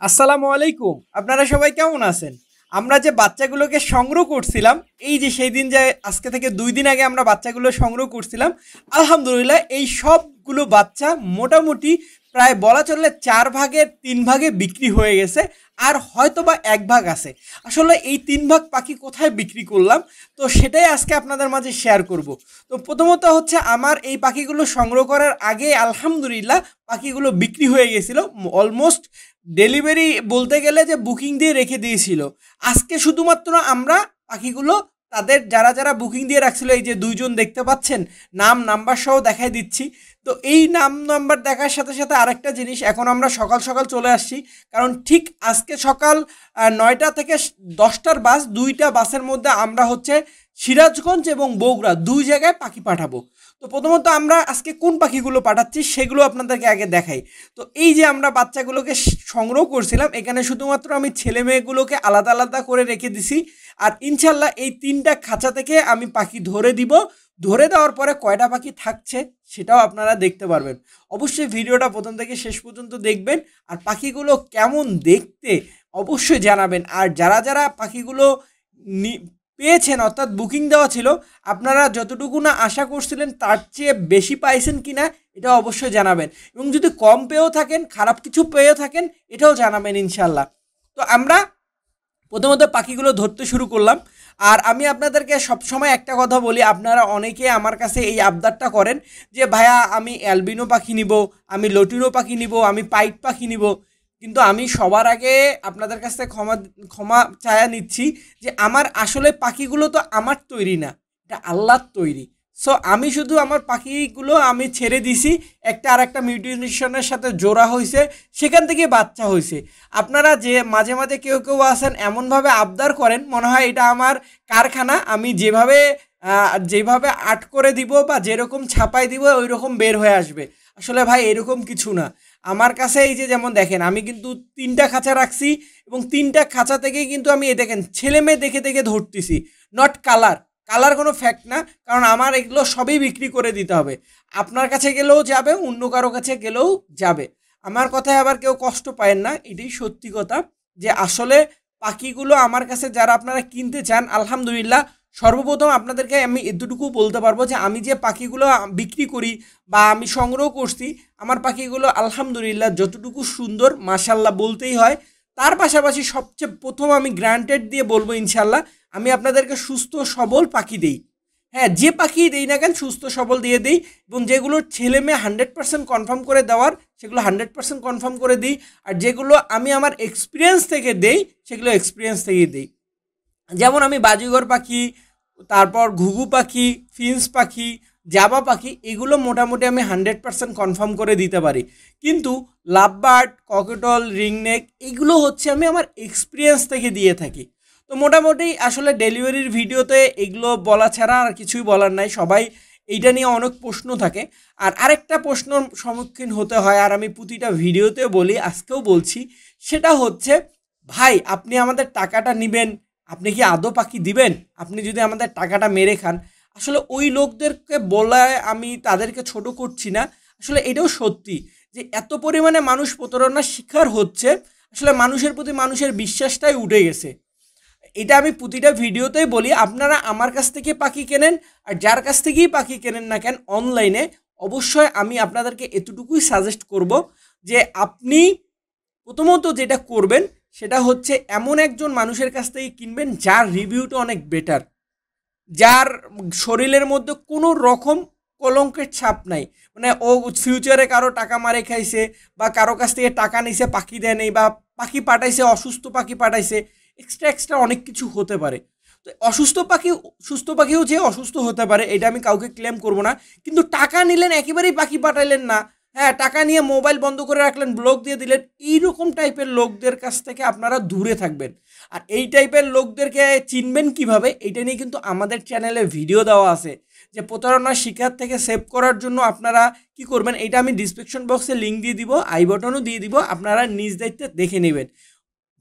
আসসালামু আলাইকুম। আপনারা সবাই কেমন আছেন? আমরা যে বাচ্চাগুলোকে সংগ্রহ করছিলাম, এই যে সেই দিন যে আজকে থেকে ২ দিন আগে আমরা বাচ্চাগুলো সংগ্রহ করছিলাম, আলহামদুলিল্লাহ এই সবগুলো বাচ্চা মোটামুটি প্রায় বলা চললে ৪ ভাগের ৩ ভাগে বিক্রি হয়ে গেছে। আর হয়তোবা ১ ভাগ আছে। আসলে এই ৩ ভাগ পাখি কোথায় বিক্রি করলাম, তো সেটাই আজকে আপনাদের মাঝে শেয়ার করব। তো প্রথমত হচ্ছে আমার এই পাখিগুলো সংগ্রহ করার আগে আলহামদুলিল্লাহ পাখিগুলো বিক্রি হয়ে গেছিল। অলমোস্ট ডেলিভারি বলতে গেলে যে বুকিং দিয়ে রেখে দিয়েছিল। আজকে শুধুমাত্র আমরা পাখিগুলো তাদের যারা বুকিং দিয়ে রাখছিল, এই যে ২ জন দেখতে পাচ্ছেন, নাম নাম্বার সহ দেখাই দিচ্ছি। তো এই নাম নাম্বার দেখার সাথে সাথে আরেকটা জিনিস, এখন আমরা সকাল সকাল চলে আসছি, কারণ ঠিক আজকে সকাল ৯টা থেকে ১০টার বাস, ২টা বাসের মধ্যে আমরা হচ্ছে সিরাজগঞ্জ এবং বগুড়া ২ জায়গায় পাখি পাঠাবো। তো প্রথমত আমরা আজকে কোন পাখিগুলো পাঠাচ্ছি সেগুলো আপনাদেরকে আগে দেখাই। তো এই যে আমরা বাচ্চাগুলোকে সংগ্রহ করছিলাম, এখানে শুধুমাত্র আমি ছেলে মেয়েগুলোকে আলাদা আলাদা করে রেখে দিছি। আর ইনশাল্লাহ এই ৩টা খাঁচা থেকে আমি পাখি ধরে দিব। ধরে দেওয়ার পরে কয়টা পাখি থাকছে সেটাও আপনারা দেখতে পারবেন। অবশ্যই ভিডিওটা প্রথম থেকে শেষ পর্যন্ত দেখবেন। আর পাখিগুলো কেমন দেখতে অবশ্যই জানাবেন। আর যারা পাখিগুলো পেয়েছেন, অর্থাৎ বুকিং দেওয়া ছিল, আপনারা যতটুকু না আশা করছিলেন তার চেয়ে বেশি পাইছেন কিনা এটা অবশ্যই জানাবেন। এবং যদি কম পেয়েও থাকেন, খারাপ কিছু পেয়েও থাকেন, এটাও জানাবেন ইনশাল্লাহ। তো আমরা প্রথমত পাখিগুলো ধরতে শুরু করলাম। আর আমি আপনাদেরকে সবসময় একটা কথা বলি, আপনারা অনেকে আমার কাছে এই আবদারটা করেন যে ভাইয়া আমি অ্যালবিনো পাখি নিব, আমি লটিনো পাখি নিব, আমি পাইট পাখি নিব। কিন্তু আমি সবার আগে আপনাদের কাছ থেকে ক্ষমা চায়া নিচ্ছি যে আমার আসলে পাখিগুলো তো আমার তৈরি না, এটা আল্লাহর তৈরি। সো আমি শুধু আমার পাখিগুলো আমি ছেড়ে দিছি, একটা আর একটা মিউটেশনের সাথে জোড়া হয়েছে, সেখান থেকে বাচ্চা হয়েছে। আপনারা যে মাঝে মাঝে কেউ কেউ আছেন এমনভাবে আবদার করেন মনে হয় এটা আমার কারখানা, আমি যেভাবে আর্ট করে দিব বা যেরকম ছাপাই দিব ওই রকম বের হয়ে আসবে। আসলে ভাই এরকম কিছু না। আমার কাছে এই যে যেমন দেখেন, আমি কিন্তু ৩টা খাঁচা রাখছি এবং ৩টা খাঁচা থেকেই কিন্তু আমি দেখেন ছেলে মেয়ে দেখে দেখে ধরতেছি, নট কালার কোনো ফ্যাক্ট না, কারণ আমার এগুলো সবই বিক্রি করে দিতে হবে। আপনার কাছে গেলেও যাবে, অন্য কারো কাছে গেলেও যাবে। আমার কথায় আবার কেউ কষ্ট পায়েন না, এটাই সত্যি কথা। যে আসলে পাখিগুলো আমার কাছে যারা আপনারা কিনতে চান, আলহামদুলিল্লাহ সর্বপ্রথম আপনাদেরকে আমি এতটুকু বলতে পারবো যে আমি যে পাখিগুলো বিক্রি করি বা আমি সংগ্রহ করছি, আমার পাখিগুলো আলহামদুলিল্লাহ যতটুকু সুন্দর মাশাল্লাহ বলতেই হয়। তার পাশাপাশি সবচেয়ে প্রথম আমি গ্রান্টেড দিয়ে বলবো ইনশাল্লাহ আমি আপনাদেরকে সুস্থ সবল পাখি দেই। হ্যাঁ, যে পাখি দেই না কেন সুস্থ সবল দিয়ে দিই। এবং যেগুলোর ছেলে মেয়ে 100% কনফার্ম করে দেওয়ার, সেগুলো 100% কনফার্ম করে দিই। আর যেগুলো আমি আমার এক্সপিরিয়েন্স থেকে দেই, সেগুলো এক্সপিরিয়েন্স থেকেই দিই। যেমন আমি বাজিঘর পাখি, তারপর ঘুঘু পাখি, ফিন্স পাখি, জাবা পাখি, এগুলো মোটামুটি আমি 100% কনফার্ম করে দিতে পারি। কিন্তু লাভবার্ড, ককেটল, রিংনেক এগুলো হচ্ছে আমি আমার এক্সপিরিয়েন্স থেকে দিয়ে থাকি। তো মোটামুটি আসলে ডেলিভারির ভিডিওতে এগুলো বলা ছাড়া আর কিছুই বলার নাই। সবাই এইটা নিয়ে অনেক প্রশ্ন থাকে। আর আরেকটা প্রশ্নর সম্মুখীন হতে হয়, আর আমি প্রতিটা ভিডিওতেও বলি, আজকেও বলছি, সেটা হচ্ছে ভাই আপনি আমাদের টাকাটা নেবেন, আপনি কি আদৌ পাখি দিবেন? আপনি যদি আমাদের টাকাটা মেরে খান। আসলে ওই লোকদেরকে বলায় আমি তাদেরকে ছোট করছি না, আসলে এটাও সত্যি যে এত পরিমাণে মানুষ প্রতারণার শিকার হচ্ছে, আসলে মানুষের প্রতি মানুষের বিশ্বাসটাই উঠে গেছে। এটা আমি প্রতিটা ভিডিওতেই বলি, আপনারা আমার কাছ থেকে পাখি কেনেন আর যার কাছ থেকেই পাখি কেনেন না কেন অনলাইনে, অবশ্যই আমি আপনাদেরকে এতটুকুই সাজেস্ট করব যে আপনি প্রথমত যেটা করবেন সেটা হচ্ছে এমন একজন মানুষের কাছ থেকে কিনবেন যার রিভিউটা অনেক বেটার, যার শরীরের মধ্যে কোনো রকম কলঙ্কের ছাপ নাই। মানে ও ফিউচারে কারো টাকা মারে খাইছে বা কারো কাছ থেকে টাকা নিছে পাখি দেয় নেই, বা পাখি পাঠাইছে অসুস্থ পাখি পাঠাইছে, এক্সট্রা অনেক কিছু হতে পারে। তো সুস্থ পাখিও যে অসুস্থ হতে পারে এটা আমি কাউকে ক্লেম করব না। কিন্তু টাকা নিলেন, একেবারেই পাখি পাঠাইলেন না, হ্যাঁ টাকা নিয়ে মোবাইল বন্ধ করে রাখলেন, ব্লক দিয়ে দিলেন, এইরকম টাইপের লোকদের কাছ থেকে আপনারা দূরে থাকবেন। আর এই টাইপের লোকদেরকে চিনবেন কিভাবে, এইটা নিয়ে কিন্তু আমাদের চ্যানেলে ভিডিও দেওয়া আছে যে প্রতারণার শিকার থেকে সেভ করার জন্য আপনারা কি করবেন। এটা আমি ডিসক্রিপশন বক্সে লিঙ্ক দিয়ে দিব, আই বাটনও দিয়ে দিব, আপনারা নিজ দায়িত্বে দেখে নেবেন।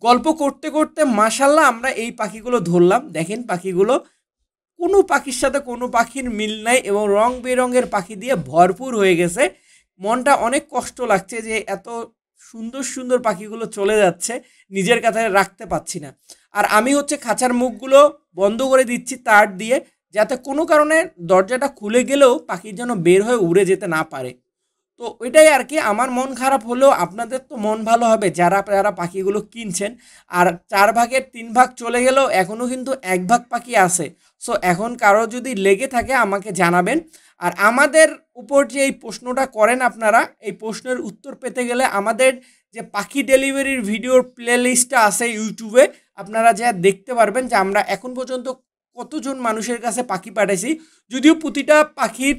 গল্প করতে করতে মাশাল্লাহ আমরা এই পাখিগুলো ধরলাম। দেখেন পাখিগুলো কোনো পাখির সাথে কোনো পাখির মিল নাই এবং রং বেরঙের পাখি দিয়ে ভরপুর হয়ে গেছে। মনটা অনেক কষ্ট লাগছে যে এত সুন্দর সুন্দর পাখিগুলো চলে যাচ্ছে, নিজের কাছে রাখতে পারছি না। আর আমি হচ্ছে খাঁচার মুখগুলো বন্ধ করে দিচ্ছি তার দিয়ে, যাতে কোনো কারণে দরজাটা খুলে গেলেও পাখির যেন বের হয়ে উড়ে যেতে না পারে। তো ওইটাই আর কি, আমার মন খারাপ হলেও আপনাদের তো মন ভালো হবে যারা যারা পাখিগুলো কিনছেন। আর 4 ভাগের 3 ভাগ চলে গেলেও এখনও কিন্তু 1 ভাগ পাখি আছে। সো এখন কারো যদি লেগে থাকে আমাকে জানাবেন। আর আমাদের উপর যে এই প্রশ্নটা করেন আপনারা, এই প্রশ্নের উত্তর পেতে গেলে আমাদের যে পাখি ডেলিভারির ভিডিওর প্লে লিস্টটা আছে ইউটিউবে, আপনারা যা দেখতে পারবেন যে আমরা এখন পর্যন্ত কতজন মানুষের কাছে পাখি পাঠাইছি। যদিও প্রতিটা পাখির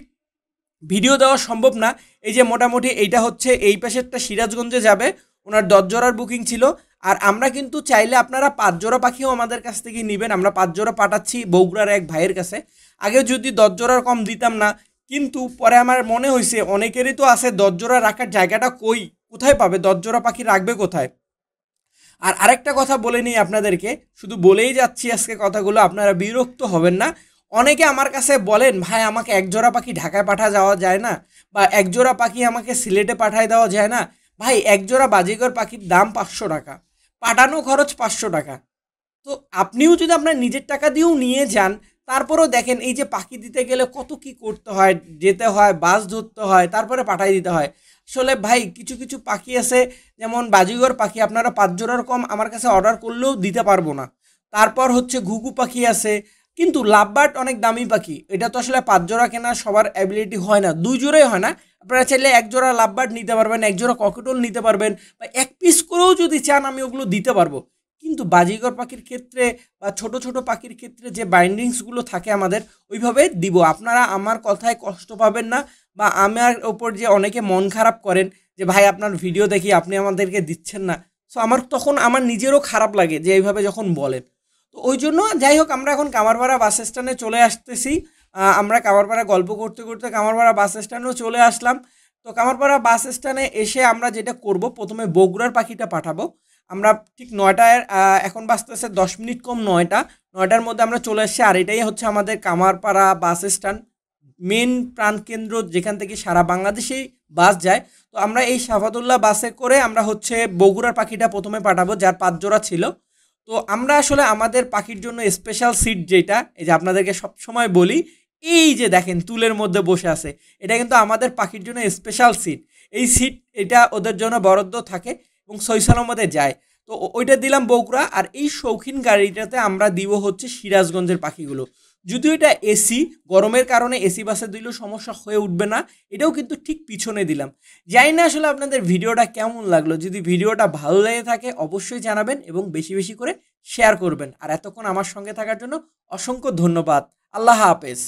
ভিডিও দেওয়া সম্ভব না। এই যে মোটামুটি এইটা হচ্ছে এই পাশেরটা সিরাজগঞ্জে যাবে, ওনার 10 জোড়ার বুকিং ছিল। আর আমরা কিন্তু চাইলে আপনারা 5 জোড়া পাখিও আমাদের কাছ থেকে নেবেন, আমরা 5 জোড়া পাঠাচ্ছি বগুড়ার এক ভাইয়ের কাছে। আগে যদি 10 জোড়ার কম দিতাম না, কিন্তু পরে আমার মনে হয়েছে অনেকেরই তো আছে 10 জোড়া রাখার জায়গাটা কোথায় পাবে, 10 জোড়া পাখি রাখবে কোথায়। আর আরেকটা কথা বলে নিই আপনাদেরকে, শুধু বলেই যাচ্ছি আজকে কথাগুলো, আপনারা বিরক্ত হবেন না। অনেকে আমার কাছে বলেন ভাই আমাকে 1 জোড়া পাখি ঢাকায় যাওয়া যায় না, বা 1 জোড়া পাখি আমাকে সিলেটে পাঠায় দেওয়া যায় না। ভাই 1 জোড়া বাজিকর পাখির দাম 500 টাকা, পাঠানো খরচ 500 টাকা। তো আপনিও যদি আপনার নিজের টাকা দিয়েও নিয়ে যান, তারপরেও দেখেন এই যে পাখি দিতে গেলে কত কি করতে হয়, যেতে হয়, বাস ধরতে হয়, তারপরে পাঠাই দিতে হয়। আসলে ভাই কিছু কিছু পাখি আছে, যেমন বাজিগর পাখি আপনারা 5 জোড়ার কম আমার কাছে অর্ডার করলেও দিতে পারবো না। তারপর হচ্ছে ঘুঘু পাখি আছে, কিন্তু লাভবার্ড অনেক দামি পাখি, এটা তো আসলে 5 জোড়া কেনা সবার অ্যাবিলিটি হয় না, 2 জোড়াই হয় না। আপনারা চাইলে 1 জোড়া লাভবার্ড নিতে পারবেন, 1 জোড়া ককেটল নিতে পারবেন, বা 1 পিস করেও যদি চান আমি ওগুলো দিতে পারবো। কিন্তু বাজিগর পাখির ক্ষেত্রে বা ছোট ছোট পাখির ক্ষেত্রে যে বাইন্ডিংসগুলো থাকে আমাদের, ওইভাবে দিব। আপনারা আমার কথায় কষ্ট পাবেন না, বা আমার ওপর যে অনেকে মন খারাপ করেন যে ভাই আপনার ভিডিও দেখি আপনি আমাদেরকে দিচ্ছেন না, সো আমার তখন আমার নিজেরও খারাপ লাগে যে এইভাবে যখন বলেন। তো ওই জন্য যাই হোক, আমরা এখন কামারপাড়া বাস স্ট্যান্ডে চলে আসতেছি। আমরা কামারপাড়া গল্প করতে করতে কামারপাড়া বাস স্ট্যান্ডেও চলে আসলাম। তো কামারপাড়া বাস স্ট্যান্ডে এসে আমরা যেটা করব, প্রথমে বগুড়ার পাখিটা পাঠাবো। আমরা ঠিক 9টায়, এখন বাজতেছে 10 মিনিট কম 9টার মধ্যে আমরা চলে এসেছি। আর এটাই হচ্ছে আমাদের কামারপাড়া বাস স্ট্যান্ড, মেন প্রাণকেন্দ্র, যেখান থেকে সারা বাংলাদেশেই বাস যায়। তো আমরা এই শাফাতুল্লাহ বাসে করে আমরা হচ্ছে বগুড়ার পাখিটা প্রথমে পাঠাবো, যার 5 জোড়া ছিল। তো আমরা আসলে আমাদের পাখির জন্য স্পেশাল সিট, যেটা এই যে আপনাদেরকে সবসময় বলি, এই যে দেখেন তুলের মধ্যে বসে আছে, এটা কিন্তু আমাদের পাখির জন্য স্পেশাল সিট। এই সিট এটা ওদের জন্য বরাদ্দ থাকে এবং সৈসালমতে যায়। তো ওইটা দিলাম বগুড়া। আর এই শৌখিন গাড়িটাতে আমরা দিব হচ্ছে সিরাজগঞ্জের পাখিগুলো। যদিও এটা এসি, গরমের কারণে এসি বাসে দিলেও সমস্যা হয়ে উঠবে না, এটাও কিন্তু ঠিক পিছনে দিলাম। জানি না আসলে আপনাদের ভিডিওটা কেমন লাগলো, যদি ভিডিওটা ভালো লেগে থাকে অবশ্যই জানাবেন এবং বেশি বেশি করে শেয়ার করবেন। আর এতক্ষণ আমার সঙ্গে থাকার জন্য অসংখ্য ধন্যবাদ। আল্লাহ হাফেজ।